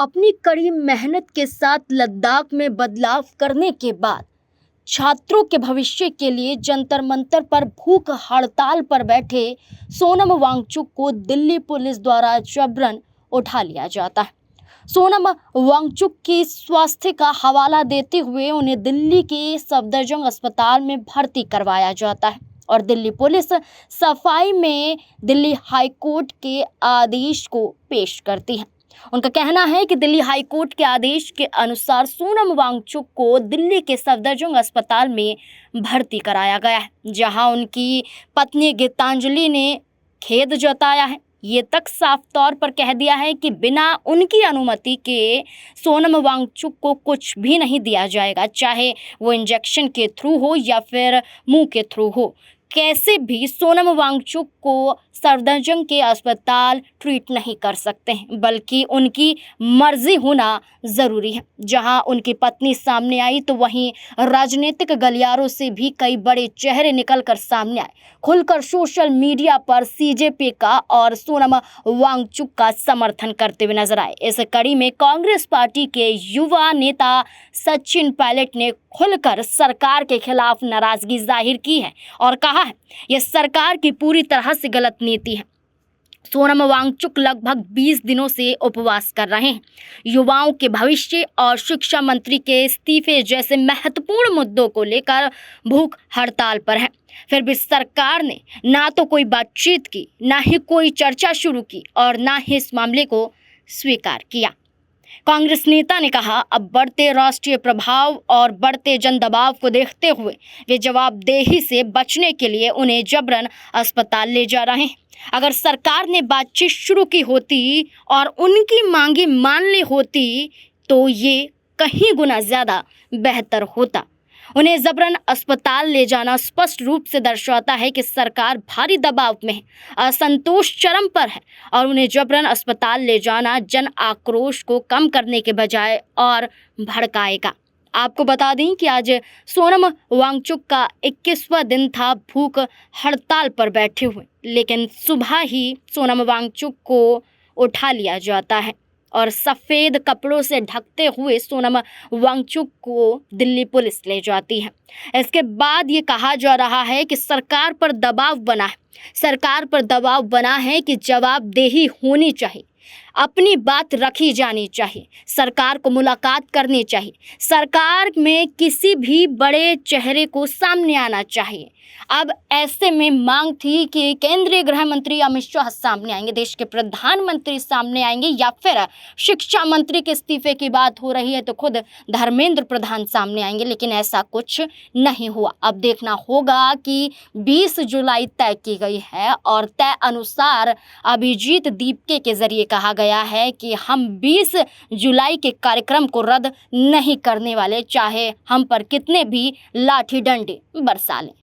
अपनी कड़ी मेहनत के साथ लद्दाख में बदलाव करने के बाद छात्रों के भविष्य के लिए जंतर मंतर पर भूख हड़ताल पर बैठे सोनम वांगचुक को दिल्ली पुलिस द्वारा जबरन उठा लिया जाता है। सोनम वांगचुक की स्वास्थ्य का हवाला देते हुए उन्हें दिल्ली के सफदरजंग अस्पताल में भर्ती करवाया जाता है और दिल्ली पुलिस सफाई में दिल्ली हाई कोर्ट के आदेश को पेश करती है। उनका कहना है कि दिल्ली हाई कोर्ट के आदेश के अनुसार सोनम वांगचुक को दिल्ली के सफदरजंग अस्पताल में भर्ती कराया गया है, जहां उनकी पत्नी गीतांजलि ने खेद जताया है। ये तक साफ तौर पर कह दिया है कि बिना उनकी अनुमति के सोनम वांगचुक को कुछ भी नहीं दिया जाएगा, चाहे वो इंजेक्शन के थ्रू हो या फिर मुंह के थ्रू हो। कैसे भी सोनम वांगचुक को सफदरजंग के अस्पताल ट्रीट नहीं कर सकते हैं, बल्कि उनकी मर्जी होना ज़रूरी है। जहां उनकी पत्नी सामने आई तो वहीं राजनीतिक गलियारों से भी कई बड़े चेहरे निकलकर सामने आए, खुलकर सोशल मीडिया पर सीजेपी का और सोनम वांगचुक का समर्थन करते हुए नजर आए। इस कड़ी में कांग्रेस पार्टी के युवा नेता सचिन पायलट ने खुलकर सरकार के खिलाफ नाराजगी जाहिर की है और कहा है यह सरकार की पूरी तरह से गलत नीति है। सोनम वांगचुक लगभग 20 दिनों से उपवास कर रहे हैं। युवाओं के भविष्य और शिक्षा मंत्री के इस्तीफे जैसे महत्वपूर्ण मुद्दों को लेकर भूख हड़ताल पर है। फिर भी सरकार ने ना तो कोई बातचीत की, ना ही कोई चर्चा शुरू की और ना ही इस मामले को स्वीकार किया। कांग्रेस नेता ने कहा, अब बढ़ते राष्ट्रीय प्रभाव और बढ़ते जन दबाव को देखते हुए वे जवाबदेही से बचने के लिए उन्हें जबरन अस्पताल ले जा रहे हैं। अगर सरकार ने बातचीत शुरू की होती और उनकी मांगे मान ली होती तो ये कहीं गुना ज़्यादा बेहतर होता। उन्हें जबरन अस्पताल ले जाना स्पष्ट रूप से दर्शाता है कि सरकार भारी दबाव में है, असंतोष चरम पर है और उन्हें जबरन अस्पताल ले जाना जन आक्रोश को कम करने के बजाय और भड़काएगा। आपको बता दें कि आज सोनम वांगचुक का 21वां दिन था भूख हड़ताल पर बैठे हुए, लेकिन सुबह ही सोनम वांगचुक को उठा लिया जाता है और सफ़ेद कपड़ों से ढकते हुए सोनम वांगचुक को दिल्ली पुलिस ले जाती है। इसके बाद ये कहा जा रहा है कि सरकार पर दबाव बना है कि जवाबदेही होनी चाहिए, अपनी बात रखी जानी चाहिए, सरकार को मुलाकात करनी चाहिए, सरकार में किसी भी बड़े चेहरे को सामने आना चाहिए। अब ऐसे में मांग थी कि केंद्रीय गृह मंत्री अमित शाह सामने आएंगे, देश के प्रधानमंत्री सामने आएंगे या फिर शिक्षा मंत्री के इस्तीफे की बात हो रही है तो खुद धर्मेंद्र प्रधान सामने आएंगे, लेकिन ऐसा कुछ नहीं हुआ। अब देखना होगा कि 20 जुलाई तय की गई है और तय अनुसार अभिजीत दीपके के जरिए कहा गया है कि हम 20 जुलाई के कार्यक्रम को रद्द नहीं करने वाले, चाहे हम पर कितने भी लाठी डंडे बरसा लें।